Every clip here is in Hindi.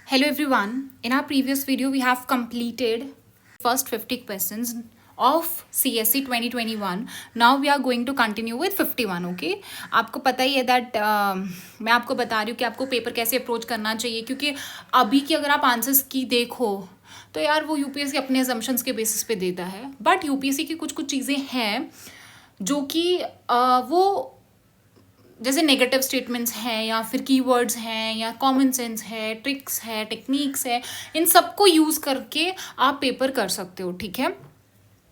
Hello everyone. In our previous video, we have completed first 50 questions of CSC 2021. Now we are going to continue with 51. Okay. आपको पता ही है that मैं आपको बता रही हूँ कि आपको पेपर कैसे अप्रोच करना चाहिए, क्योंकि अभी की अगर आप आंसर्स की देखो तो यार वो यूपीएससी अपने assumptions के बेसिस पे देता है, बट यूपीएससी की कुछ कुछ चीज़ें हैं जो कि वो जैसे नेगेटिव स्टेटमेंट्स हैं या फिर कीवर्ड्स हैं या कॉमन सेंस है, ट्रिक्स है, टेक्निक्स है, इन सबको यूज़ करके आप पेपर कर सकते हो। ठीक है,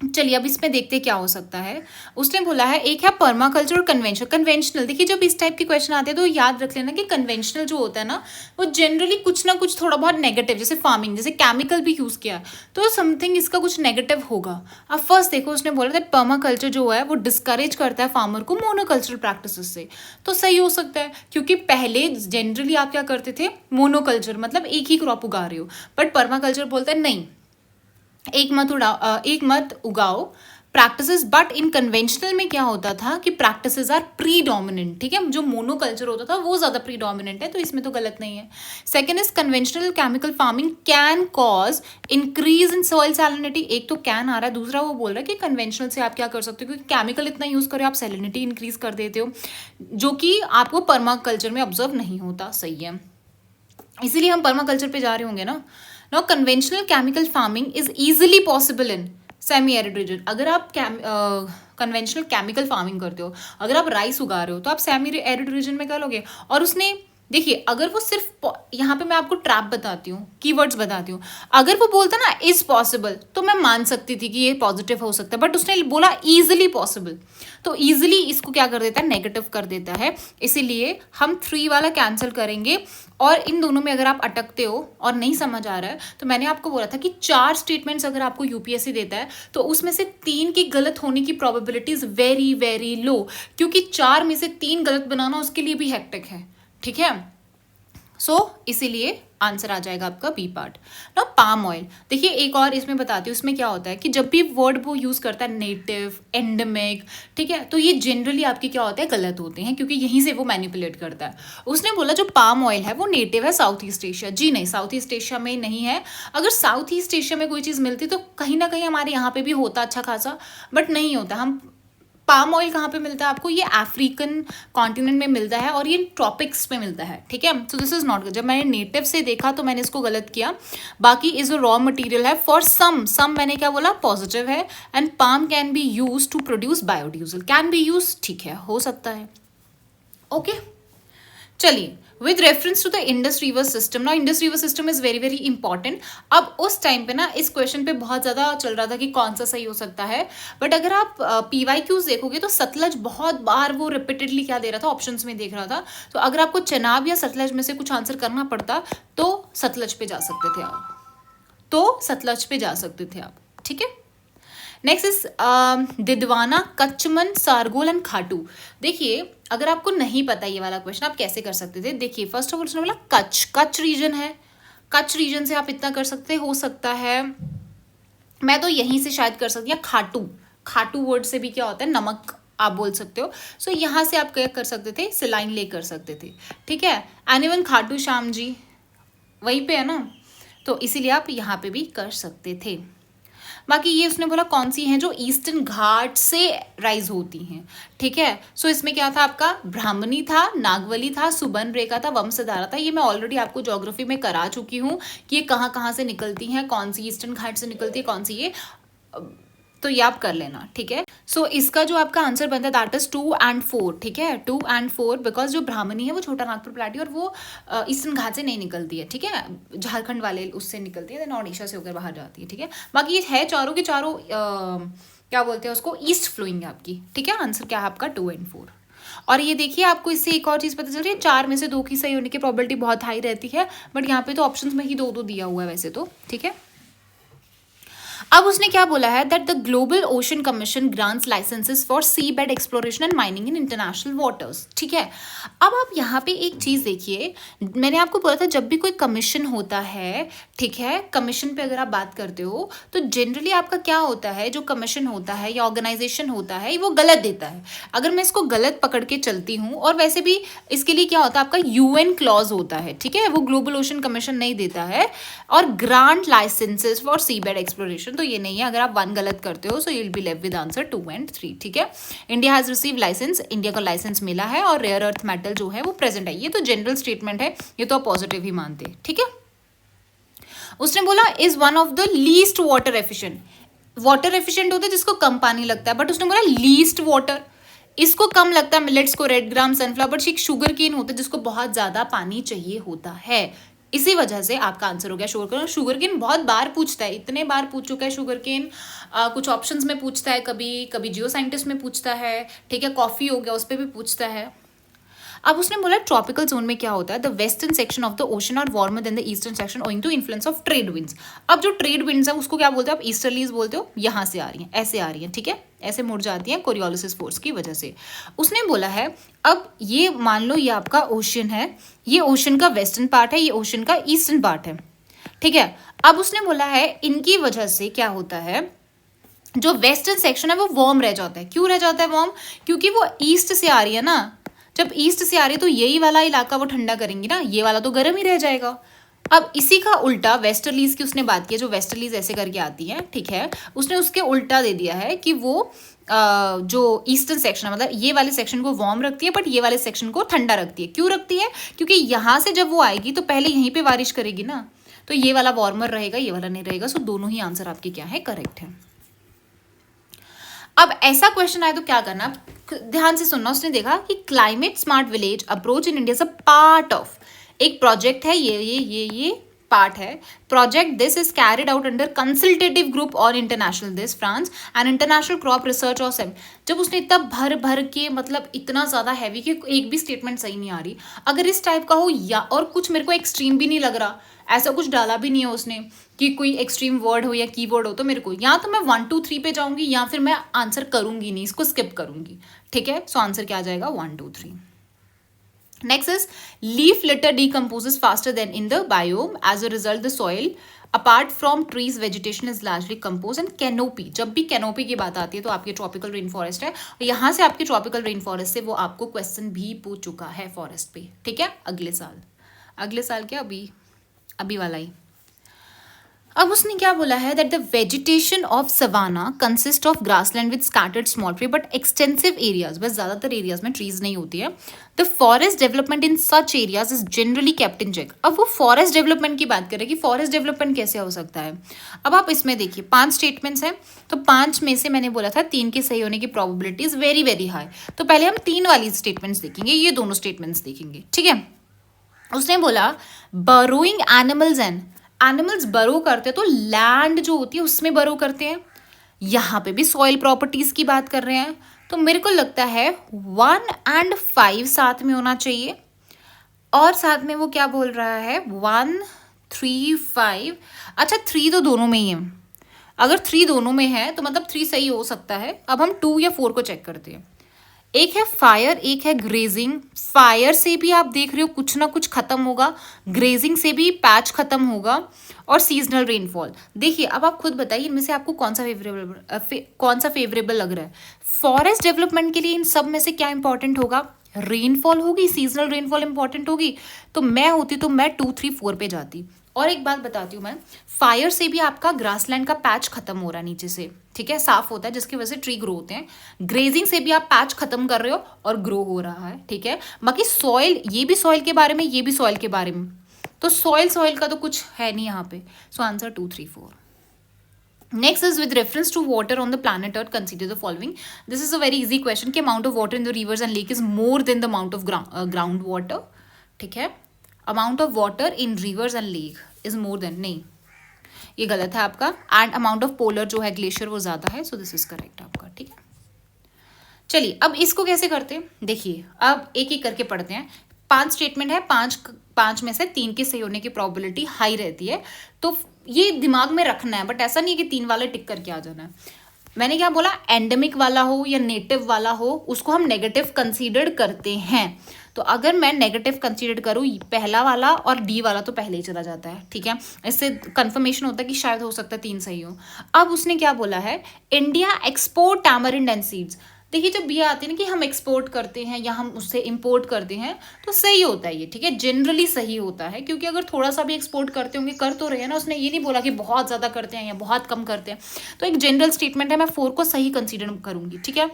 चलिए अब इसमें देखते क्या हो सकता है। उसने बोला है एक है पर्माकल्चर और कन्वेंशनल। देखिए जब इस टाइप के क्वेश्चन आते हैं तो याद रख लेना कि कन्वेंशनल जो होता है ना वो जनरली कुछ ना कुछ थोड़ा बहुत नेगेटिव, जैसे फार्मिंग, जैसे केमिकल भी यूज़ किया तो समथिंग इसका कुछ नेगेटिव होगा। अब फर्स्ट देखो, उसने बोला था पर्माकल्चर जो है वो डिस्करेज करता है फार्मर को मोनोकल्चरल प्रैक्टिसेस से। तो सही हो सकता है, क्योंकि पहले जनरली आप क्या करते थे, मोनोकल्चर मतलब एक ही क्रॉप उगा रहे हो, बट पर्माकल्चर बोलता है नहीं, एक मत उगाओ प्रैक्टिसेस। बट इन कन्वेंशनल में क्या होता था कि प्रैक्टिसेस आर प्रीडोमिनेंट। ठीक है, जो मोनोकल्चर होता था वो ज़्यादा प्रीडोमिनेंट है, तो इसमें तो गलत नहीं है। Second is conventional chemical farming can cause increase in soil salinity. एक तो कैन आ रहा है, दूसरा वो बोल रहा है कि कन्वेंशनल से आप क्या कर सकते हो, क्योंकि केमिकल इतना यूज़ करो आप सैलिनिटी इंक्रीज कर देते हो, जो कि आपको पर्माकल्चर में ऑब्जर्व नहीं होता। सही है, इसीलिए हम पर्माकल्चर पे जा रहे होंगे ना। Now, conventional chemical farming is easily possible in semi-arid region. अगर आप कन्वेंशनल केमिकल फार्मिंग करते हो, अगर आप राइस उगा रहे हो तो आप सेमी एरिड रीजन में कर लोगे। और उसने देखिए, अगर वो सिर्फ यहाँ पे मैं आपको ट्रैप बताती हूँ, कीवर्ड्स बताती हूँ, अगर वो बोलता ना इज पॉसिबल तो मैं मान सकती थी कि ये पॉजिटिव हो सकता है, बट उसने बोला इजिली पॉसिबल, तो इजिली इसको क्या कर देता है, नेगेटिव कर देता है। इसीलिए हम 3 वाला कैंसिल करेंगे। और इन दोनों में अगर आप अटकते हो और नहीं समझ आ रहा है तो मैंने आपको बोला था कि 4 स्टेटमेंट्स अगर आपको यूपीएससी देता है तो उसमें से 3 की गलत होने की probability is very very low, क्योंकि 4 में से 3 गलत बनाना उसके लिए भी हेक्टिक है। ठीक है, सो इसीलिए आंसर आ जाएगा आपका बी पार्ट ना। पाम ऑयल, देखिए एक और इसमें बताती हूँ, इसमें क्या होता है कि जब भी वर्ड वो यूज़ करता है नेटिव, एंडेमिक, ठीक है, तो ये जनरली आपके क्या होता है, गलत होते हैं, क्योंकि यहीं से वो मैनिपुलेट करता है। उसने बोला जो पाम ऑयल है वो नेटिव है साउथ ईस्ट एशिया। जी नहीं, साउथ ईस्ट एशिया में नहीं है। अगर साउथ ईस्ट एशिया में कोई चीज़ मिलती तो कहीं ना कहीं हमारे यहाँ पे भी होता अच्छा खासा, बट नहीं होता। हम पाम ऑयल कहाँ पे मिलता है आपको, ये अफ्रीकन कॉन्टिनेंट में मिलता है और ये ट्रॉपिक्स में मिलता है। ठीक है, सो दिस इज नॉट, जब मैंने नेटिव से देखा तो मैंने इसको गलत किया। बाकी इज जो रॉ मटेरियल है फॉर सम मैंने क्या बोला, पॉजिटिव है। And palm can be use to produce biodiesel, can be use, ठीक है, हो सकता है। ओके चलिए, with reference to the Indus river system. ना Indus river system is very very important. अब उस टाइम पे ना इस क्वेश्चन पे बहुत ज़्यादा चल रहा था कि कौन सा सही हो सकता है, बट अगर आप PYQs देखोगे तो सतलज बहुत बार वो रिपीटेडली क्या दे रहा था, ऑप्शंस में देख रहा था। तो अगर आपको चनाब या सतलज में से कुछ आंसर करना पड़ता तो सतलज पे जा सकते थे आप, तो सतलज पे जा सकते थे आप। ठीक है, नेक्स्ट इज दिदवाना, कचमन, सारगोल एंड खाटू। देखिए अगर आपको नहीं पता ये वाला क्वेश्चन आप कैसे कर सकते थे, देखिए फर्स्ट ऑफ ऑल उसने बोला कच्छ रीजन है, कच्छ रीजन से आप इतना कर सकते हो सकता है। मैं तो यहीं से शायद कर सकती हूँ, खाटू वर्ड से भी क्या होता है, नमक आप बोल सकते हो। सो यहाँ से आप क्या कर सकते थे, सिलाइन ले कर सकते थे। ठीक है, एनीवन खाटू श्याम जी वहीं पे है ना, तो इसीलिए आप यहाँ पे भी कर सकते थे। बाकी ये उसने बोला कौन सी हैं जो ईस्टर्न घाट से राइज होती हैं। ठीक है, सो इसमें क्या था आपका, ब्राह्मणी था, नागवली था, सुबर्णरेखा था, वंशधारा था। ये मैं ऑलरेडी आपको ज्योग्राफी में करा चुकी हूँ कि ये कहाँ कहाँ से निकलती हैं, कौन सी ईस्टर्न घाट से निकलती है, कौन सी ये, तो ये आप कर लेना। ठीक है, सो इसका जो आपका आंसर बनता है दैट इज 2 and 4। ठीक है, 2 and 4 बिकॉज जो ब्राह्मणी है वो छोटा नागपुर प्लाटी और वो ईस्टर्न घाट से नहीं निकलती है। ठीक है, झारखंड वाले उससे निकलती है, देन ओडिशा से होकर बाहर जाती है। ठीक है, बाकी ये है चारों के चारों क्या बोलते हैं उसको, ईस्ट फ्लोइंग है आपकी। ठीक है, आंसर क्या है आपका 2 and 4। और ये देखिए आपको इससे एक और चीज़ पता चल रही है, 4 में से 2 की सही होने की प्रोबेबिलिटी बहुत हाई रहती है, बट यहाँ पे तो ऑप्शंस में ही 2 दिया हुआ है वैसे तो। ठीक है, अब उसने क्या बोला है that the global ocean commission grants licences for seabed exploration and mining in international waters, ठीक है। अब आप यहाँ पे एक चीज़ देखिए, मैंने आपको बोला था जब भी कोई कमीशन होता है, ठीक है, कमीशन पे अगर आप बात करते हो तो जनरली आपका क्या होता है, जो कमीशन होता है या ऑर्गेनाइजेशन होता है वो गलत देता है। अगर मैं इसको गलत पकड़ के चलती हूँ, और वैसे भी इसके लिए क्या होता है, आपका यूएन क्लॉज होता है, ठीक है, वो ग्लोबल ओशन कमीशन नहीं देता है। और grant licences for seabed exploration, तो ये नहीं है। अगर आप 1 गलत करते हो so you will be left with answer 2 and 3, ठीक है। India has receive licence, India को लाइसेंस मिला है, और रेयर अर्थ मेटल जो है वो प्रेजेंट है। ये तो जनरल स्टेटमेंट है, ये तो आप पॉजिटिव ही मानते हैं, ठीक है। उसने बोला is one of the least water efficient. Water efficient होता है जिसको कम पानी लगता है, बट उसने बोला लीस्ट वाटर, इसको कम लगता है मिलेट्स को, red gram, sunflower, but sugarcane होता है जिसको बहुत ज्यादा पानी चाहिए होता है। इसी वजह से आपका आंसर हो गया शुगर केन। शुगर केन बहुत बार पूछता है, इतने बार पूछ चुका है शुगर केन। कुछ ऑप्शंस में पूछता है, कभी कभी जियो साइंटिस्ट में पूछता है, ठीक है। कॉफी हो गया, उस पर भी पूछता है। अब उसने बोला ट्रॉपिकल जोन में क्या होता है, the western section of the ocean are warmer than the eastern section owing to influence of trade winds. अब जो ट्रेड विंड्स है उसको क्या बोलते हो आप, ईस्टर्लीज बोलते हो। यहाँ से आ रही हैं, ऐसे आ रही हैं, ठीक है, ऐसे मुड़ जाती हैं कोरियोलिसिस फोर्स की वजह से। उसने बोला है अब ये मान लो ये आपका ओशन है, ये ओशन का वेस्टर्न पार्ट है, ये ओशन का ईस्टर्न पार्ट है, ठीक है। अब उसने बोला है इनकी वजह से क्या होता है, जो वेस्टर्न सेक्शन है वो वार्म रह जाता है। क्यों रह जाता है वार्म, क्योंकि वो ईस्ट से आ रही है ना। जब ईस्ट से आ रही है तो यही वाला इलाका वो ठंडा करेंगी ना, ये वाला तो गर्म ही रह जाएगा। अब इसी का उल्टा वेस्टर्लीज की उसने बात की है, जो वेस्टर्लीज ऐसे करके आती है, ठीक है, उसने उसके उल्टा दे दिया है कि वो जो ईस्टर्न सेक्शन है, मतलब ये वाले सेक्शन को वार्म रखती है, बट ये वाले सेक्शन को ठंडा रखती है। क्यों रखती है, क्योंकि यहाँ से जब वो आएगी तो पहले यहीं पे बारिश करेगी ना, तो ये वाला वार्मर रहेगा, ये वाला नहीं रहेगा। सो दोनों ही आंसर आपके क्या है, करेक्ट है। अब ऐसा क्वेश्चन आए तो क्या करना, ध्यान से सुनना। उसने देखा कि climate smart village approach in India is a part of एक प्रोजेक्ट है, ये पार्ट है। Project this is carried out under consultative group और international this France and international crop research और सेम। जब उसने इतना भर भर के, मतलब इतना ज्यादा हैवी कि एक भी स्टेटमेंट सही नहीं आ रही। अगर इस टाइप का हो या और कुछ मेरे को एक्सट्रीम भी नहीं लग रहा, ऐसा कुछ डाला भी नहीं है उसने कि कोई एक्सट्रीम वर्ड हो या कीवर्ड हो, तो मेरे को या तो मैं 1 2 3 पे जाऊंगी या फिर मैं आंसर करूंगी नहीं, इसको स्किप करूंगी, ठीक है। सो आंसर क्या आ जाएगा, 1 2 3। Next is leaf litter decomposes faster than in the biome. As a result, the soil apart from trees, vegetation is largely composed and canopy. जब भी canopy की बात आती है तो आपकी tropical rain forest है, और यहाँ से आपकी tropical rain forest से वो आपको क्वेश्चन भी पूछ चुका है फॉरेस्ट पे, ठीक है, अगले साल क्या, अभी वाला ही। अब उसने क्या बोला है that the vegetation of savanna consist of grassland with scattered small tree but extensive areas, बस ज्यादातर एरियाज में ट्रीज नहीं होती है। The forest development in such areas is generally kept in check. अब वो फॉरेस्ट डेवलपमेंट की बात करें कि फॉरेस्ट डेवलपमेंट कैसे हो सकता है। अब आप इसमें देखिए 5 स्टेटमेंट्स हैं, तो 5 में से मैंने बोला था 3 के सही होने की probability is very very high. तो पहले हम 3 वाली स्टेटमेंट्स देखेंगे, ये दोनों स्टेटमेंट्स देखेंगे, ठीक है। उसने बोला बरोइंग एनिमल्स एंड एनिमल्स बरो करते हैं तो लैंड जो होती है उसमें बरो करते हैं। यहाँ पे भी सॉइल प्रॉपर्टीज की बात कर रहे हैं, तो मेरे को लगता है 1 and 5 साथ में होना चाहिए। और साथ में वो क्या बोल रहा है 1 3 5, अच्छा 3 तो दोनों में ही है। अगर 3 दोनों में है तो मतलब 3 सही हो सकता है। अब हम 2 या 4 को चेक करते हैं। एक है फायर, एक है ग्रेजिंग। फायर से भी आप देख रहे हो कुछ ना कुछ खत्म होगा, ग्रेजिंग से भी पैच खत्म होगा, और सीजनल रेनफॉल। देखिए अब आप खुद बताइए इनमें से आपको कौन सा फेवरेबल लग रहा है। फॉरेस्ट डेवलपमेंट के लिए इन सब में से क्या इंपॉर्टेंट होगा, रेनफॉल होगी, सीजनल रेनफॉल इंपॉर्टेंट होगी। तो मैं होती तो मैं 2 3 4 पे जाती। और एक बात बताती हूँ मैं, फायर से भी आपका ग्रासलैंड का पैच खत्म हो रहा है नीचे से, ठीक है, साफ होता है जिसकी वजह से ट्री ग्रो होते हैं। ग्रेजिंग से भी आप पैच खत्म कर रहे हो और ग्रो हो रहा है, ठीक है। बाकी सॉइल, ये भी सॉइल के बारे में, ये भी सॉइल के बारे में, तो सॉइल का तो कुछ है नहीं यहाँ पे। So answer 2 3 4। Next is with reference to water on the planet Earth, consider the following. This is a very easy question कि amount of water in the rivers and lake is more than the amount of ground water, ठीक है। amount of water in rivers and lake is more than, नहीं ये गलत है आपका। एंड अमाउंट ऑफ पोलर जो है ग्लेशियर वो ज़्यादा है, सो दिस इज करेक्ट आपका, ठीक है। चलिए अब इसको कैसे करते हैं देखिए, अब एक एक करके पढ़ते हैं। 5 स्टेटमेंट है, 5 5 में से 3 के सही होने की प्रोबेबिलिटी हाई रहती है। तो ये दिमाग में रखना है, बट ऐसा नहीं है कि 3 वाले टिक करके आ जाना है। मैंने क्या बोला, एंडेमिक वाला हो या नेटिव वाला हो उसको हम नेगेटिव कंसीडर करते हैं। तो अगर मैं नेगेटिव कंसीडर करूँ, पहला वाला और डी वाला तो पहले ही चला जाता है, ठीक है। इससे कंफर्मेशन होता है कि शायद हो सकता है 3 सही हो। अब उसने क्या बोला है, India export tamarind and seeds. देखिए जब ये आती है ना कि हम एक्सपोर्ट करते हैं या हम उससे इंपोर्ट करते हैं, तो सही होता है ये, ठीक है, जनरली सही होता है। क्योंकि अगर थोड़ा सा भी एक्सपोर्ट करते होंगे, कर तो रहे हैं ना, उसने ये नहीं बोला कि बहुत ज़्यादा करते हैं या बहुत कम करते हैं। तो एक जनरल स्टेटमेंट है, मैं 4 को सही कंसीडर करूंगी, ठीक है।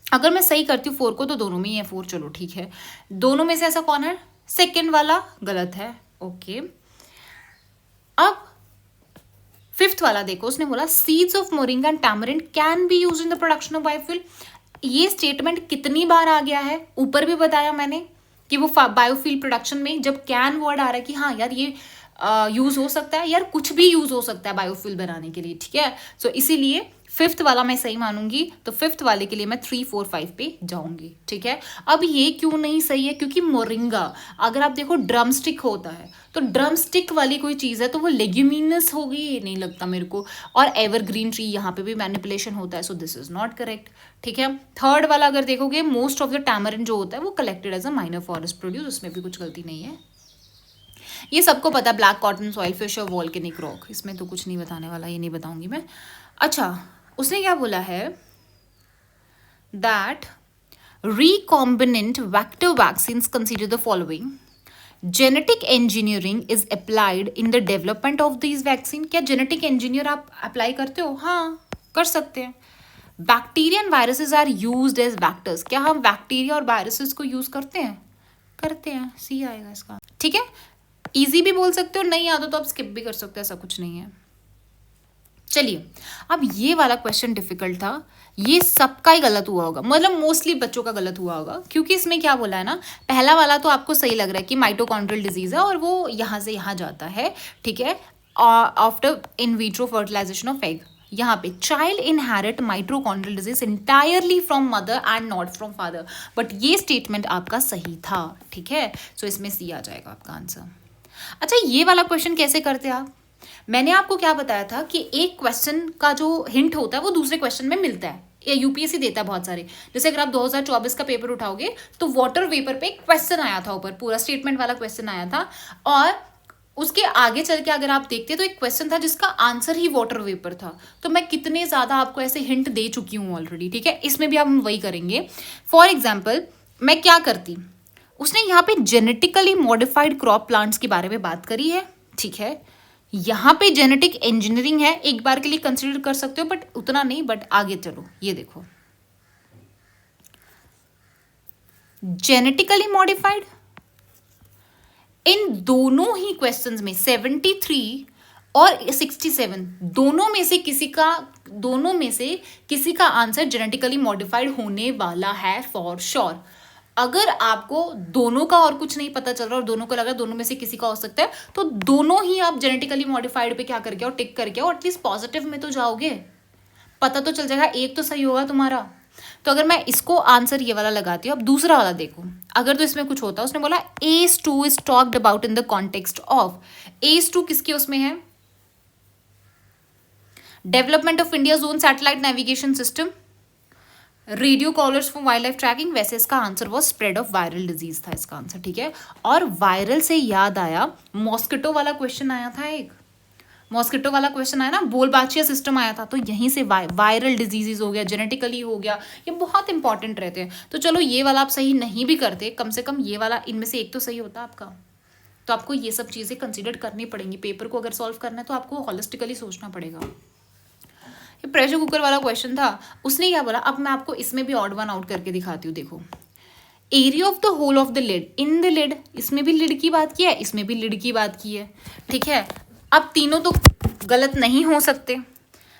अगर मैं सही करती हूँ 4 को तो दोनों में ही है 4, चलो ठीक है। दोनों में से ऐसा कौन है, सेकेंड वाला गलत है, ओके। अब 5th वाला देखो, उसने बोला seeds of moringa and tamarind can be used in the production of biofuel. ये स्टेटमेंट कितनी बार आ गया है, ऊपर भी बताया मैंने कि वो बायोफ्यूल प्रोडक्शन में जब कैन वर्ड आ रहा है कि हाँ यार ये यूज हो सकता है, यार कुछ भी यूज हो सकता है बायोफ्यूल बनाने के लिए, ठीक है। सो इसीलिए 5th वाला मैं सही मानूंगी, तो 5th वाले के लिए मैं 3, 4, 5 पे जाऊंगी, ठीक है। अब ये क्यों नहीं सही है, क्योंकि मोरिंगा अगर आप देखो ड्रम स्टिक होता है, तो ड्रम स्टिक वाली कोई चीज़ है तो वो लेग्यूमिनस होगी, ये नहीं लगता मेरे को। और एवरग्रीन ट्री यहाँ पे भी मैनिपुलेशन होता है, so this is not correct, ठीक है। 3rd वाला अगर देखोगे, मोस्ट ऑफ द टैमरिन जो होता है वो collected as a minor forest produce, उसमें भी कुछ गलती नहीं है। ये सबको पता, ब्लैक कॉटन, सॉइल फिश और वॉल्केनिक रॉक, इसमें तो कुछ नहीं बताने वाला, ये नहीं बताऊंगी मैं। अच्छा, उसने क्या बोला है, that recombinant vector vaccines consider the following. Genetic engineering is applied in the development of these vaccine. क्या genetic engineer आप अप्लाई करते हो? हाँ, कर सकते हैं। Bacteria and viruses are used as vectors. क्या हम बैक्टीरिया और वायरसेस को यूज करते हैं? करते हैं, सी आएगा इसका, ठीक है। इजी भी बोल सकते हो, नहीं आता तो आप स्किप भी कर सकते हो, ऐसा कुछ नहीं है। चलिए, अब ये वाला क्वेश्चन डिफिकल्ट था, ये सबका ही गलत हुआ होगा, मतलब मोस्टली बच्चों का गलत हुआ होगा। क्योंकि इसमें क्या बोला है ना, पहला वाला तो आपको सही लग रहा है कि माइटोकॉन्ड्रियल डिजीज है और वो यहाँ से यहाँ जाता है, ठीक है, after in vitro fertilisation of egg. यहाँ पे child inherit mitochondrial disease entirely from mother and not from father, but ये स्टेटमेंट आपका सही था, ठीक है। सो इसमें सी आ जाएगा आपका आंसर। अच्छा, ये वाला क्वेश्चन कैसे करते हैं आप? मैंने आपको क्या बताया था कि एक क्वेश्चन का जो हिंट होता है वो दूसरे क्वेश्चन में मिलता है, या यूपीएससी देता है बहुत सारे। जैसे अगर आप 2024 का पेपर उठाओगे तो वाटर वेपर पे एक क्वेश्चन आया था, ऊपर पूरा स्टेटमेंट वाला क्वेश्चन आया था, और उसके आगे चल के अगर आप देखते तो एक क्वेश्चन था जिसका आंसर ही वाटर वेपर था। तो मैं कितने ज्यादा आपको ऐसे हिंट दे चुकी हूँ ऑलरेडी, ठीक है। इसमें भी हम वही करेंगे। फॉर एग्जाम्पल, मैं क्या करती, उसने यहाँ पे जेनेटिकली मॉडिफाइड क्रॉप प्लांट्स के बारे में बात करी है, ठीक है। यहाँ पे जेनेटिक इंजीनियरिंग है, एक बार के लिए कंसिडर कर सकते हो, बट उतना नहीं। बट आगे चलो, ये देखो, जेनेटिकली मॉडिफाइड इन दोनों ही क्वेश्चंस में 73 और 67 दोनों में से किसी का आंसर जेनेटिकली मॉडिफाइड होने वाला है फॉर श्योर। अगर आपको दोनों का और कुछ नहीं पता चल रहा और दोनों को लग रहा है दोनों में से किसी का हो सकता है, तो दोनों ही आप जेनेटिकली मॉडिफाइड पे क्या करके आओ, टिक करके आओ, एटलीस्ट पॉजिटिव में तो जाओगे, पता तो चल जाएगा, एक तो सही होगा तुम्हारा। तो अगर मैं इसको आंसर ये वाला लगाती हूँ, अब दूसरा वाला देखो, अगर तो इसमें कुछ होता, उसने बोला ACE2 is talked about in the context of, ACE2 किसके उसमें है, development of India zone satellite navigation system, radio collars for wildlife tracking. वैसे इसका आंसर वो स्प्रेड ऑफ वायरल डिजीज था इसका आंसर, ठीक है। और वायरल से याद आया, मॉस्किटो वाला क्वेश्चन आया था, एक मॉस्किटो वाला क्वेश्चन आया ना, बोलबाचिया सिस्टम आया था, तो यहीं से वायरल डिजीजेज हो गया, जेनेटिकली हो गया, ये बहुत इंपॉर्टेंट रहते हैं। तो चलो ये वाला आप सही नहीं भी करते, कम से कम ये वाला इनमें से एक तो सही होता आपका। तो आपको ये सब चीज़ें कंसिडर करनी पड़ेंगी, पेपर को अगर सॉल्व करना है तो आपको हॉलिस्टिकली सोचना पड़ेगा। प्रेशर कुकर वाला क्वेश्चन था, उसने क्या बोला, अब मैं आपको इसमें भी ऑड वन आउट करके दिखाती हूँ। देखो, area of the hole of the lid in the lid, इसमें भी लिड की बात की है, इसमें भी लिड की बात की है, ठीक है। अब तीनों तो गलत नहीं हो सकते,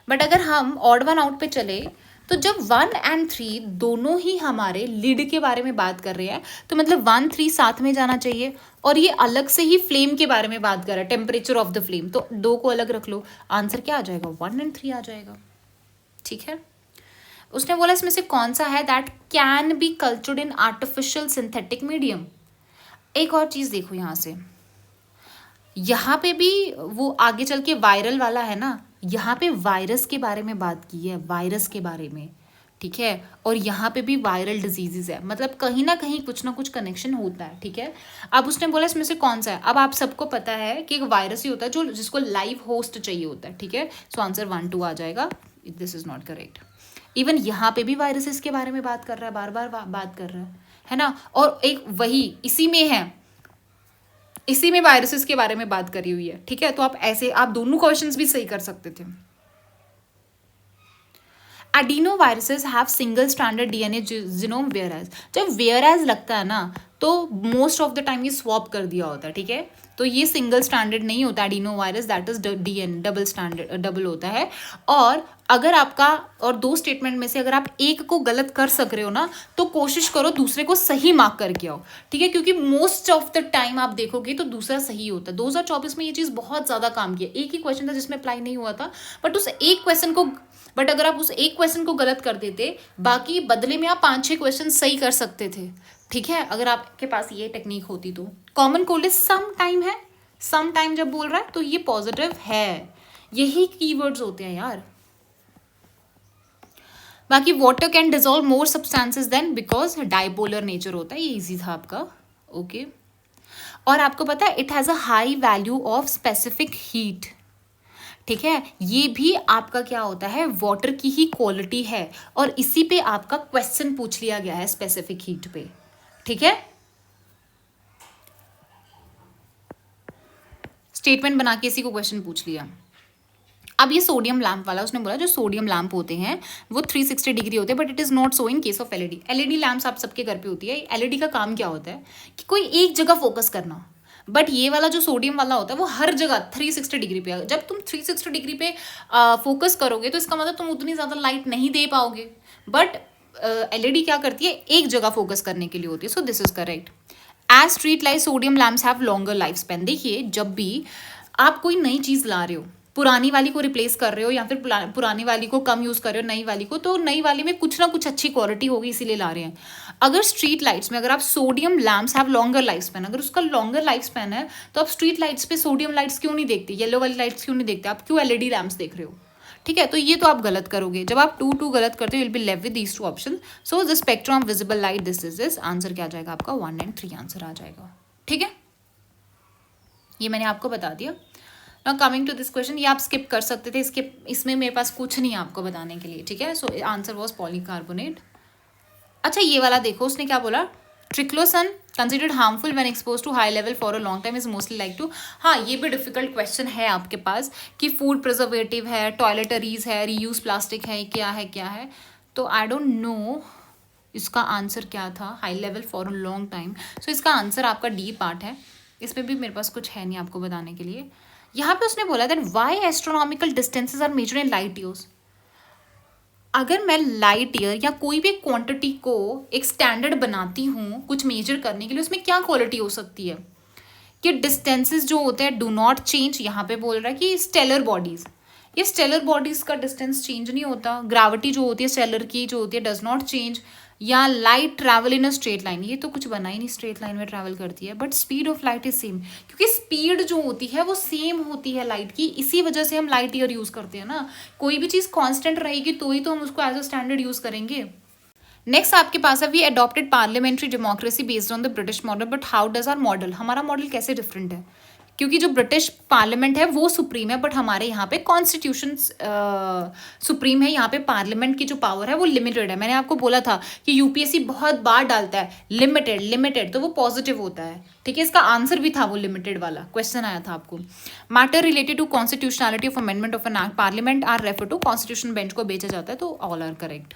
बट अगर हम ऑड वन आउट पे चले तो जब 1 और 3 दोनों ही हमारे लिड के बारे में बात कर रहे हैं, तो मतलब 1, 3 साथ में जाना चाहिए। और ये अलग से ही फ्लेम के बारे में बात कर रहा है, टेम्परेचर ऑफ द फ्लेम, तो 2 को अलग रख लो, आंसर क्या आ जाएगा, 1 और 3 आ जाएगा, ठीक है। उसने बोला इसमें से कौन सा है that can be cultured in artificial synthetic medium. एक और चीज़ देखो यहाँ से, यहाँ पे भी वो आगे चल के वायरल वाला है ना, यहाँ पे वायरस के बारे में बात की है, वायरस के बारे में, ठीक है। और यहाँ पे भी वायरल डिजीजेज है, मतलब कहीं ना कुछ कनेक्शन होता है, ठीक है। अब उसने बोला इसमें से कौन सा है। अब आप सबको पता है कि एक वायरस ही होता है जो जिसको लाइव होस्ट चाहिए होता है, ठीक है। सो आंसर 1 2 आ जाएगा, this is not correct. Even यहाँ पे भी वायरसेस के बारे में बात कर रहा है, बार बार बात कर रहा है ना। और एक वही इसी में है, इसी में वायरसेस के बारे में बात करी हुई है, ठीक है। तो आप ऐसे आप दोनों क्वेश्चंस भी सही कर सकते थे। Adenoviruses have single stranded DNA genome, whereas जब वेयरएज लगता है ना तो मोस्ट ऑफ द टाइम ये स्वैप कर दिया होता है, ठीक है। तो ये सिंगल स्टैंडर्ड नहीं होता adenovirus, that is DN double standard, double होता है। और अगर आपका और दो स्टेटमेंट में से अगर आप एक को गलत कर सक रहे हो ना तो कोशिश करो दूसरे को सही मार्क करके आओ, ठीक है। क्योंकि मोस्ट ऑफ द टाइम आप देखोगे तो दूसरा सही होता है। 2024 में ये चीज़ बहुत ज़्यादा काम किया। एक ही क्वेश्चन था जिसमें अप्लाई नहीं हुआ था, बट उस एक क्वेश्चन को बट अगर आप उस एक क्वेश्चन को गलत कर देते, बाकी बदले में आप 5-6 क्वेश्चन सही कर सकते थे, ठीक है, अगर आपके पास ये टेक्निक होती तो। कॉमन कोल्ड सम टाइम है, सम टाइम जब बोल रहा है तो ये पॉजिटिव है, यही कीवर्ड्स होते हैं यार। बाकी water can dissolve more substances than, because dipolar nature होता है, ये इजी था आपका, ओके। और आपको पता है it has a high value of specific heat, ठीक है। ये भी आपका क्या होता है, वाटर की ही क्वालिटी है, और इसी पे आपका क्वेश्चन पूछ लिया गया है स्पेसिफिक हीट पे, ठीक है। स्टेटमेंट बना के इसी को क्वेश्चन पूछ लिया। अब ये सोडियम लैंप वाला, उसने बोला जो सोडियम लैंप होते हैं वो 360 डिग्री होते हैं, but it is not so in case of LED. LED lamps आप सबके घर पे होती है। एलईडी का काम क्या होता है कि कोई एक जगह फोकस करना, बट ये वाला जो सोडियम वाला होता है वो हर जगह 360 डिग्री पे। जब तुम 360 डिग्री पे फोकस करोगे तो इसका मतलब तुम उतनी ज़्यादा लाइट नहीं दे पाओगे, बट एलईडी क्या करती है, एक जगह फोकस करने के लिए होती है। So this is correct. As street light sodium lamps have longer lifespan. देखिए जब भी आप कोई नई चीज़ ला रहे हो, पुरानी वाली को रिप्लेस कर रहे हो या फिर पुरानी वाली को कम यूज़ कर रहे हो नई वाली को, तो नई वाली में कुछ ना कुछ अच्छी क्वालिटी होगी इसीलिए ला रहे हैं। अगर स्ट्रीट लाइट्स में अगर आप sodium lamps have longer life span, अगर उसका लॉन्गर लाइफ स्पैन है तो आप स्ट्रीट लाइट्स पे सोडियम लाइट्स क्यों नहीं देखते, येलो वाली लाइट्स क्यों नहीं देखते, आप क्यों एलईडी लैम्प्स देख रहे हो, ठीक है। तो ये तो आप गलत करोगे। जब आप 2 गलत करते हो, will be left with these 2 option. So the spectrum of visible light, this is this. Answer क्या आ जाएगा आपका, 1 and 3 आंसर आ जाएगा, ठीक है। ये मैंने आपको बता दिया। Now coming to this question, ये आप स्किप कर सकते थे, इसमें मेरे पास कुछ नहीं है आपको बताने के लिए, ठीक है। So answer was polycarbonate. अच्छा ये वाला देखो, उसने क्या बोला, triclosan considered harmful when expose to high level for a long time is mostly like to. हाँ ये भी डिफिकल्ट क्वेश्चन है आपके पास कि फूड प्रिजर्वेटिव है, टॉयलेटरीज है, रीयूज प्लास्टिक है, क्या है। तो आई डोंट नो इसका आंसर क्या था, high level for a long time. So इसका आंसर आपका डी पार्ट है। इसमें भी मेरे पास कुछ है नहीं आपको बताने के लिए। यहाँ पे उसने बोला that why astronomical distances are measured in light years. अगर मैं लाइट ईयर या कोई भी क्वांटिटी को एक स्टैंडर्ड बनाती हूँ कुछ मेजर करने के लिए, उसमें क्या क्वालिटी हो सकती है कि डिस्टेंसेस जो होते हैं डू नॉट चेंज। यहाँ पे बोल रहा है कि स्टेलर बॉडीज, ये स्टेलर बॉडीज का डिस्टेंस चेंज नहीं होता। ग्रेविटी जो होती है स्टेलर की जो होती है डज नॉट चेंज। या light travel in a straight line, ये तो कुछ बना ही नहीं, स्ट्रेट लाइन में ट्रैवल करती है। But speed of light is same, क्योंकि स्पीड जो होती है वो सेम होती है लाइट की, इसी वजह से हम लाइट ईयर यूज करते हैं ना। कोई भी चीज़ कांस्टेंट रहेगी तो ही तो हम उसको एज अ स्टैंडर्ड यूज करेंगे। नेक्स्ट आपके पास है, we adopted parliamentary democracy based on the British model, but how does our model, हमारा मॉडल कैसे डिफरेंट है। क्योंकि जो ब्रिटिश पार्लियामेंट है वो सुप्रीम है, बट हमारे यहाँ पे कॉन्स्टिट्यूशन सुप्रीम है। यहाँ पे पार्लियामेंट की जो पावर है वो लिमिटेड है। मैंने आपको बोला था कि यूपीएससी बहुत बार डालता है लिमिटेड, तो वो पॉजिटिव होता है, ठीक है। इसका आंसर भी था वो लिमिटेड वाला, क्वेश्चन आया था आपको। Matter related to constitutionality of amendment of an act parliament are refer to constitution bench को बेचा जाता है, तो ऑल आर करेक्ट।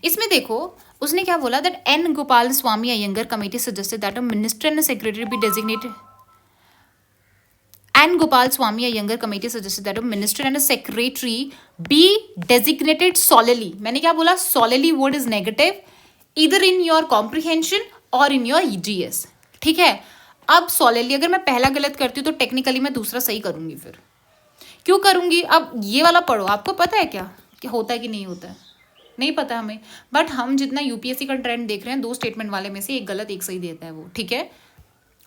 इसमें देखो उसने क्या बोला that N Gopal Swamy Ayyangar committee suggested that a minister and secretary be designated. And Gopal Swamy, a younger committee, suggested that a minister and a secretary be designated solely. मैंने क्या बोला, solely word is negative, either in your comprehension or in your GS, ठीक है। अब solely अगर मैं पहला गलत करती हूँ तो टेक्निकली मैं दूसरा सही करूँगी। फिर क्यों करूँगी, अब ये वाला पढ़ो, आपको पता है क्या कि होता है कि नहीं होता है। नहीं पता हमें, बट हम जितना यूपीएससी का ट्रेंड देख रहे हैं, 2 स्टेटमेंट वाले में से एक गलत एक सही देता है वो, ठीक है।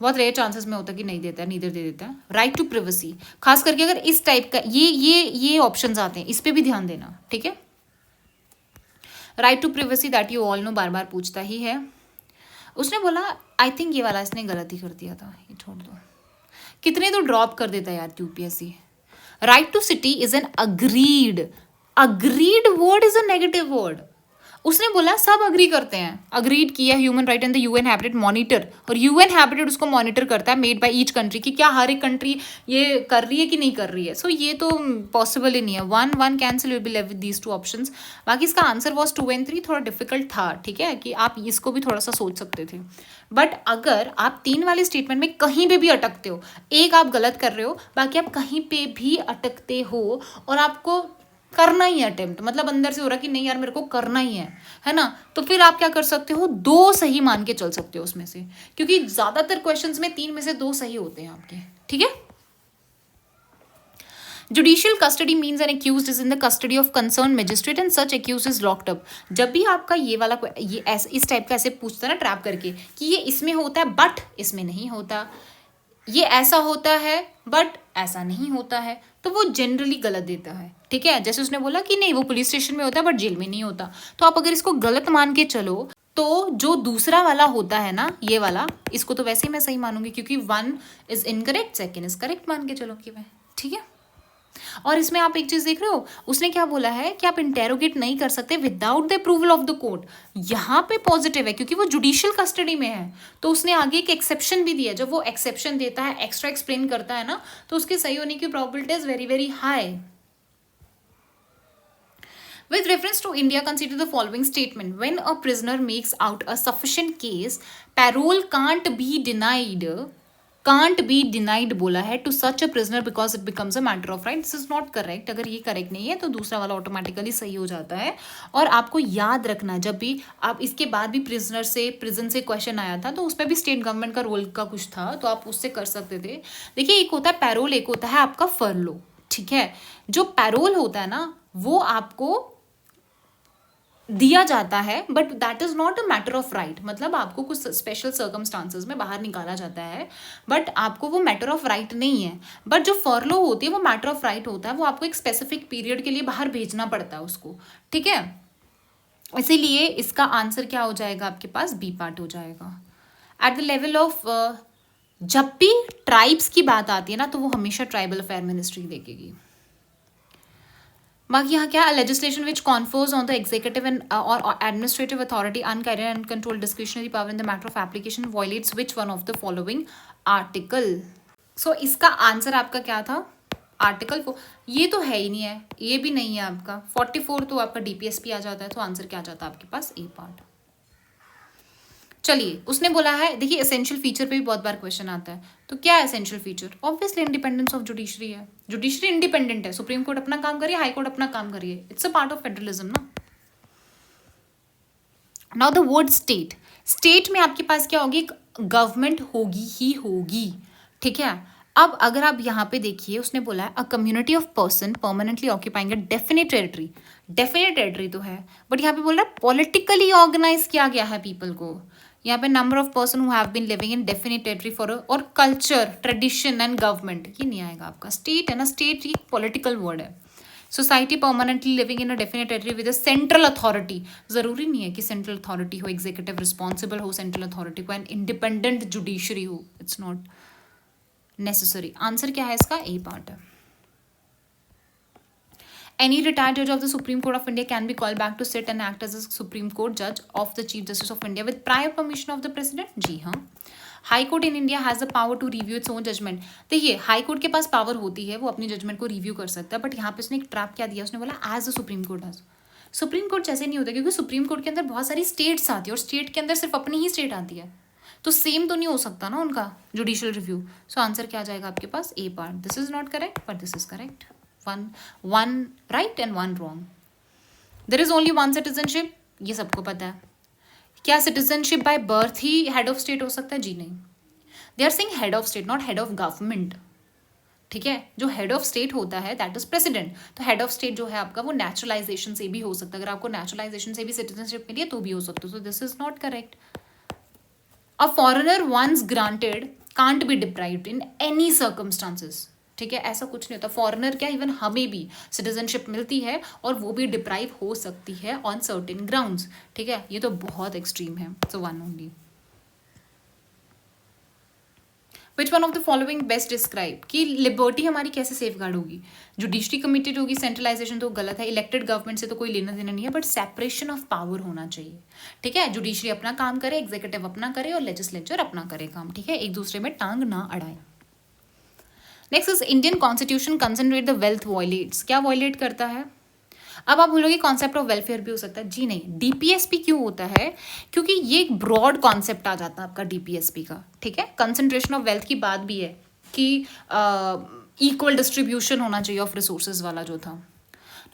बहुत रेयर चांसेस में होता है कि नहीं देता है, नीदर दे देता है। राइट टू प्रिवेसी, खास करके अगर इस टाइप का ये ऑप्शंस आते हैं, इस पे भी ध्यान देना, ठीक है। Right to privacy that you all know बार बार पूछता ही है। उसने बोला, आई थिंक ये वाला इसने गलत ही कर दिया था, ये छोड़ दो, कितने तो ड्रॉप कर देता है यार UPSC. Right to city is an agreed word is a negative word. उसने बोला सब अग्री करते हैं, अग्रीड किया human right and the UN habitat monitor, और यूएन हैबिटेट उसको मॉनिटर करता है मेड बाय ईच कंट्री, कि क्या हर एक कंट्री ये कर रही है कि नहीं कर रही है। सो ये तो पॉसिबल ही नहीं है। 1 cancel, will be left with these 2 options. बाकी इसका आंसर वॉज 2 and 3, थोड़ा डिफिकल्ट था, ठीक है, कि आप इसको भी थोड़ा सा सोच सकते थे। बट अगर आप 3 वाले स्टेटमेंट में कहीं पे भी अटकते हो, एक आप गलत कर रहे हो, बाकी आप कहीं पे भी अटकते हो और आपको करना ही है अटेम्प्ट, मतलब अंदर से हो रहा कि नहीं यार मेरे को करना ही है ना, तो फिर आप क्या कर सकते हो, 2 सही मान के चल सकते हो उसमें से, क्योंकि ज्यादातर क्वेश्चंस में 3 में से 2 सही होते हैं आपके, ठीक है। Judicial custody means N accused is in the custody of concern magistrate and such accused is locked up. जब भी आपका ये वाला ये ऐसे इस टाइप का ऐसे पूछता है ना ट्रैप करके कि ये इसमें होता है बट इसमें नहीं होता, ये ऐसा होता है बट ऐसा नहीं होता है, तो वो जनरली गलत देता है, ठीक है। जैसे उसने बोला कि नहीं वो पुलिस स्टेशन में होता है बट जेल में नहीं होता, तो आप अगर इसको गलत मान के चलो तो जो दूसरा वाला होता है ना, ये वाला, इसको तो वैसे ही मैं सही मानूंगी, क्योंकि 1 इज इनकरेक्ट, 2 इज करेक्ट मान के चलो कि मैं, ठीक है। और इसमें आप एक चीज देख रहे हो, उसने क्या बोला है कि आप इंटेरोगेट नहीं कर सकते without the approval of the court. यहाँ पे पॉजिटिव है क्योंकि वो जुडिशियल कस्टडी में है, तो उसने आगे एक एक्सेप्शन भी दिया। जब वो एक्सेप्शन देता है, एक्स्ट्रा एक्सप्लेन करता है ना, तो उसके सही होने की probability is very very high. With reference to India, consider the following statement. When a prisoner makes out a sufficient case, parole can't be denied बोला है to such a prisoner because it becomes a matter of right. This is not correct. अगर ये करेक्ट नहीं है तो दूसरा वाला ऑटोमेटिकली सही हो जाता है। और आपको याद रखना, जब भी आप इसके बाद भी प्रिजन से क्वेश्चन आया था, तो उसमें भी स्टेट गवर्नमेंट का रोल का कुछ था, तो आप उससे कर सकते थे। देखिए, एक होता है पैरोल, एक होता है आपका फर्लो, ठीक है। जो पैरोल होता है ना, वो आपको दिया जाता है, but that is not a matter of right, मतलब आपको कुछ स्पेशल सर्कमस्टांसेस में बाहर निकाला जाता है, बट आपको वो मैटर ऑफ राइट नहीं है। बट जो फर्लो होती है वो मैटर ऑफ राइट होता है, वो आपको एक स्पेसिफिक पीरियड के लिए बाहर भेजना पड़ता है उसको, ठीक है। इसीलिए इसका आंसर क्या हो जाएगा आपके पास, बी पार्ट हो जाएगा। एट द लेवल ऑफ जब भी ट्राइब्स की बात आती है ना, तो वो हमेशा ट्राइबल अफेयर मिनिस्ट्री देखेगी। बाकी यहाँ क्या, legislation which confers on the executive and और एडमिनिस्ट्रेटिव अथॉरिटी अनकैरियर and control discretionary power in the matter of application violates which one of the following article. So इसका आंसर आपका क्या था, आर्टिकल 4। ये तो है ही नहीं है, ये भी नहीं है आपका 44, तो आपका डीपीएसपी आ जाता है, तो आंसर क्या आ जाता है आपके पास, ए पार्ट। चलिए, उसने बोला है, देखिए एसेंशियल फीचर पे भी बहुत बार क्वेश्चन आता है, तो क्या है essential feature, obviously independence of judiciary है। जुडिशरी इंडिपेंडेंट है, सुप्रीम कोर्ट अपना काम करिए, हाई कोर्ट अपना काम करिए, it's a part of federalism ना। Now the word state, state में आपके पास क्या होगी, गवर्नमेंट होगी ही होगी, ठीक है। अब अगर आप यहाँ पे देखिए, उसने बोला है a community of person permanently occupying a definite territory. Definite territory तो है, बट यहाँ पे बोल रहा है पॉलिटिकली ऑर्गेनाइज किया गया है पीपल को। यहाँ पे number of person who have been living in definite territory for और कल्चर, ट्रेडिशन एंड गवर्नमेंट, ये नहीं आएगा आपका। स्टेट है ना, स्टेट एक पॉलिटिकल वर्ड है। Society permanently living in a definite territory with a central authority, जरूरी नहीं है कि सेंट्रल अथॉरिटी हो, एग्जीक्यूटिव रिस्पॉन्सिबल हो सेंट्रल अथॉरिटी को, एंड इंडिपेंडेंट जुडिशरी हो, इट्स नॉट नेसेसरी। आंसर क्या है इसका, ए पार्ट है। Any retired judge of the Supreme Court of India can be called back to sit and act as a Supreme Court judge of the Chief Justice of India with prior permission of the President। जी हाँ, high court in India has the power to review its own judgement. देखिए, हाई कोर्ट के पास पावर होती है, वो अपनी जजमेंट को रिव्यू कर सकता है, बट यहाँ पे उसने एक ट्रैप क्या दिया, उसने बोला as the supreme court has. Supreme court जैसे नहीं होता, क्योंकि सुप्रीम कोर्ट के अंदर बहुत सारी स्टेट्स आती है, और स्टेट के अंदर सिर्फ अपनी ही स्टेट आती है, तो सेम तो नहीं हो सकता ना उनका जुडिशियल रिव्यू। सो आंसर क्या आ जाएगा आपके पास, A part. This is not correct but this is correct. one right and one wrong। there is only one citizenship, ये सबको पता है। क्या सिटीजनशिप बाय बर्थ ही हेड ऑफ स्टेट हो सकता है, जी नहीं। They are saying head of state, not head of government, ठीक है। जो हेड ऑफ स्टेट होता है दैट इज प्रेसिडेंट। तो हेड ऑफ स्टेट जो है आपका वो नेचुरलाइजेशन से भी हो सकता है, अगर आपको नेचुरलाइजेशन से भी सिटीजनशिप मिली है तो भी हो सकता है, so this is not correct. A foreigner once granted can't be deprived in any circumstances, ठीक है, ऐसा कुछ नहीं होता। फॉरेनर क्या, इवन हमें भी सिटीजनशिप मिलती है और वो भी डिप्राइव हो सकती है ऑन सर्टेन ग्राउंड्स, ठीक है, ये तो बहुत एक्सट्रीम है। So one only. Which one of the following best describe कि लिबर्टी हमारी कैसे सेफ गार्ड होगी। जुडिशरी कमिटेड होगी, सेंट्रलाइजेशन तो गलत है, इलेक्टेड गवर्नमेंट से तो कोई लेना देना नहीं है, बट सेपरेशन ऑफ पावर होना चाहिए, ठीक है। जुडिशरी अपना काम करे, एग्जीक्यूटिव अपना करे और लेजिस्लेचर अपना करे काम, ठीक है, एक दूसरे में टांग ना अड़ाए। Next is Indian constitution concentrate the wealth violates, क्या वॉयलेट करता है। अब आप बोलोगे कॉन्सेप्ट ऑफ वेलफेयर भी हो सकता है, जी नहीं। डीपीएसपी क्यों होता है, क्योंकि ये एक ब्रॉड कॉन्सेप्ट आ जाता है आपका डीपीएसपी का, ठीक है। कंसंट्रेशन ऑफ वेल्थ की बात भी है कि इक्वल डिस्ट्रीब्यूशन होना चाहिए ऑफ रिसोर्सेज वाला जो था।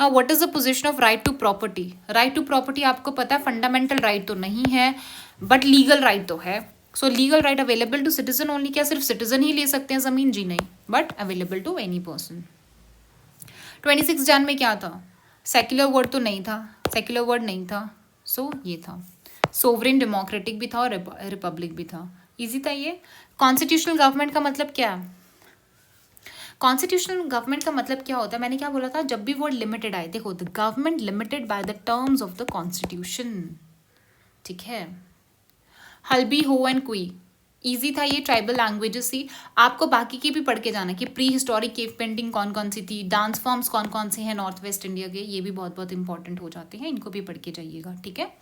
Now what is the position of right to property. Right to property आपको पता है फंडामेंटल राइट तो नहीं है बट लीगल राइट तो है। So legal right available to citizen only, क्या सिर्फ सिटीजन ही ले सकते हैं जमीन, जी नहीं, but available to any person. 26 जन में क्या था, सेक्युलर वर्ड तो नहीं था, सेक्युलर वर्ड नहीं था, सो ये था। सोवरेन डेमोक्रेटिक भी था और रिपब्लिक भी था, इजी था ये। कॉन्स्टिट्यूशनल गवर्नमेंट का मतलब क्या है, कॉन्स्टिट्यूशनल गवर्नमेंट का मतलब क्या होता है, मैंने क्या बोला था, जब भी वर्ड लिमिटेड आए, देखो the government limited by the terms of the constitution, ठीक है। हल्बी हो एंड कुई, ईजी था ये, ट्राइबल लैंग्वेजेस ही। आपको बाकी की भी पढ़ के जाना कि प्री हिस्टोरिक केव पेंटिंग कौन कौन सी थी, डांस फॉर्म्स कौन कौन से हैं नॉर्थ वेस्ट इंडिया के, ये भी बहुत बहुत इंपॉर्टेंट हो जाते हैं, इनको भी पढ़ के जाइएगा, ठीक है।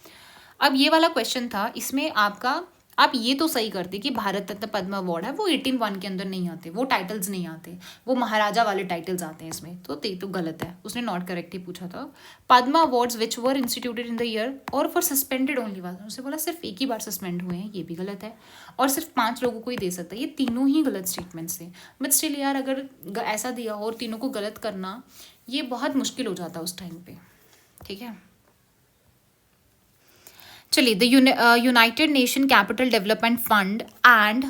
अब ये वाला क्वेश्चन था, इसमें आपका आप ये तो सही करते कि भारत रत्न पद्म अवार्ड है वो 18(1) के अंदर नहीं आते, वो टाइटल्स नहीं आते, वो महाराजा वाले टाइटल्स आते हैं इसमें, तो गलत है, उसने नॉट करेक्ट ही पूछा था। Padma awards which were instituted in the year और फॉर सस्पेंडेड ओनली वाज, उसने बोला सिर्फ एक ही बार सस्पेंड हुए हैं, ये भी गलत है, और सिर्फ 5 लोगों को ही दे सकता है, ये तीनों ही गलत स्टेटमेंट्स थे। बट स्टिल यार अगर ऐसा दिया हो और तीनों को गलत करना, ये बहुत मुश्किल हो जाता उस टाइम पे, ठीक है। चलिए, the United Nation Capital Development Fund and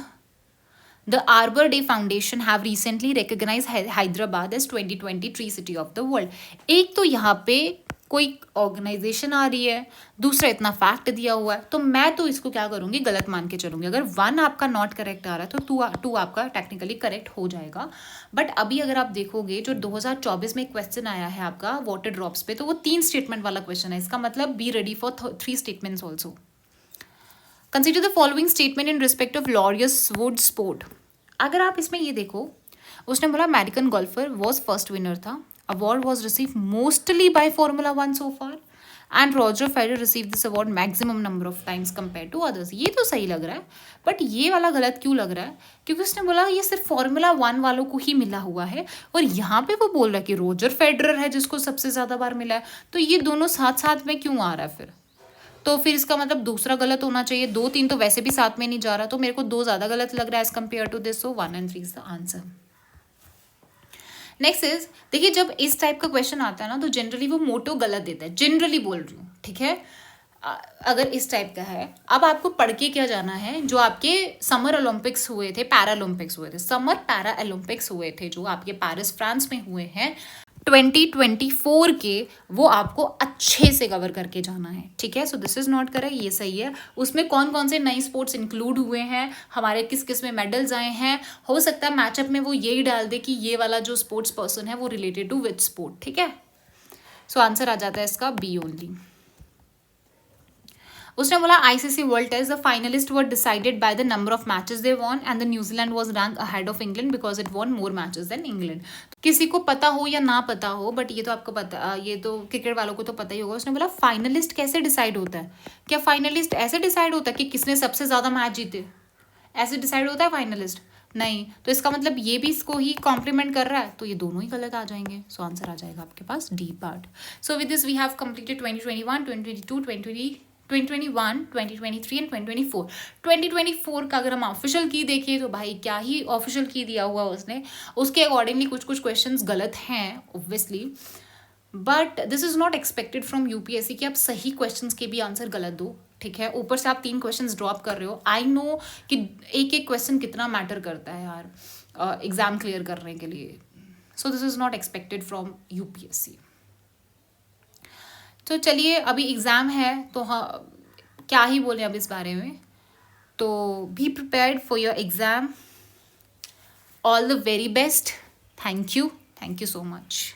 the Arbor Day Foundation have recently recognise Hyderabad as 2020 tree city of the world. एक तो यहाँ पे कोई ऑर्गेनाइजेशन आ रही है, दूसरा इतना फैक्ट दिया हुआ है, तो मैं तो इसको क्या करूँगी, गलत मान के चलूँगी। अगर 1 आपका नॉट करेक्ट आ रहा है तो 2 आपका टेक्निकली करेक्ट हो जाएगा। बट अभी अगर आप देखोगे जो 2024 में क्वेश्चन आया है आपका वाटर ड्रॉप्स पे, तो वो 3 स्टेटमेंट वाला क्वेश्चन है, इसका मतलब be ready for 3 statements also. Consider the following statement in respect of Laureus would sport. अगर आप इसमें ये देखो, उसने बोला American golfer was first winner था, award was received mostly by Formula 1 so far and Roger Federer received this award maximum number of times compared to others। ये तो सही लग रहा है, बट ये वाला गलत क्यों लग रहा है, क्योंकि उसने बोला ये सिर्फ फॉर्मूला 1 वालों को ही मिला हुआ है और यहाँ पे वो बोल रहा है कि रोजर फेडरर है जिसको सबसे ज़्यादा बार मिला है, तो ये दोनों साथ साथ में क्यों आ रहा है फिर, तो फिर इसका मतलब दूसरा गलत होना चाहिए। 2, 3 तो वैसे भी साथ में नहीं जा रहा, तो मेरे को 2 ज़्यादा गलत लग रहा है as compare to this, so 1 and 3 is the answer. Next is, देखिए जब इस टाइप का क्वेश्चन आता है ना तो जनरली वो मोटो गलत देता है, जनरली बोल रही हूँ, ठीक है। अगर इस टाइप का है, अब आपको पढ़ के क्या जाना है, जो आपके समर ओलंपिक्स हुए थे, पैरालंपिक्स हुए थे, समर पैरा ओलंपिक्स हुए थे जो आपके पेरिस फ्रांस में हुए हैं 2024 के, वो आपको अच्छे से कवर करके जाना है, ठीक है। So this is not correct, ये सही है। उसमें कौन कौन से नए स्पोर्ट्स इंक्लूड हुए हैं, हमारे किस किस में मेडल्स आए हैं, हो सकता है मैचअप में वो यही डाल दे कि ये वाला जो स्पोर्ट्स पर्सन है वो रिलेटेड टू विच स्पोर्ट, ठीक है। सो आंसर आ जाता है इसका बी ओनली। उसने बोला ICC world test the finalist were decided by the number of matches they won and the New Zealand was rank ahead of England because it won more matches than England. किसी को पता हो या ना पता हो, बट ये तो आपको पता, ये तो क्रिकेट वालों को तो पता ही होगा। उसने बोला फाइनलिस्ट कैसे डिसाइड होता है, क्या फाइनलिस्ट ऐसे डिसाइड होता है कि किसने सबसे ज़्यादा मैच जीते, ऐसे डिसाइड होता है फाइनलिस्ट, नहीं। तो इसका मतलब ये भी इसको ही कॉम्प्लीमेंट कर रहा है, तो ये दोनों ही गलत आ जाएंगे। सो आंसर आ जाएगा आपके पास D part. So with this we have completed 2021, 2022, 2021, 2023 and 2024। 2024 का अगर हम ऑफिशियल की देखिए तो भाई क्या ही ऑफिशियल की दिया हुआ उसने, उसके अकॉर्डिंगली कुछ कुछ क्वेश्चंस गलत हैं obviously, but this is not expected from UPSC कि आप सही क्वेश्चंस के भी आंसर गलत दो, ठीक है। ऊपर से आप 3 क्वेश्चंस ड्रॉप कर रहे हो, आई नो कि एक एक क्वेश्चन कितना मैटर करता है यार। एग्ज़ाम क्लियर करने के लिए. So this is not expected from UPSC. तो चलिए अभी एग्ज़ाम है तो हाँ क्या ही बोलें अब इस बारे में. तो be prepared for your exam. All the very best. Thank you so much.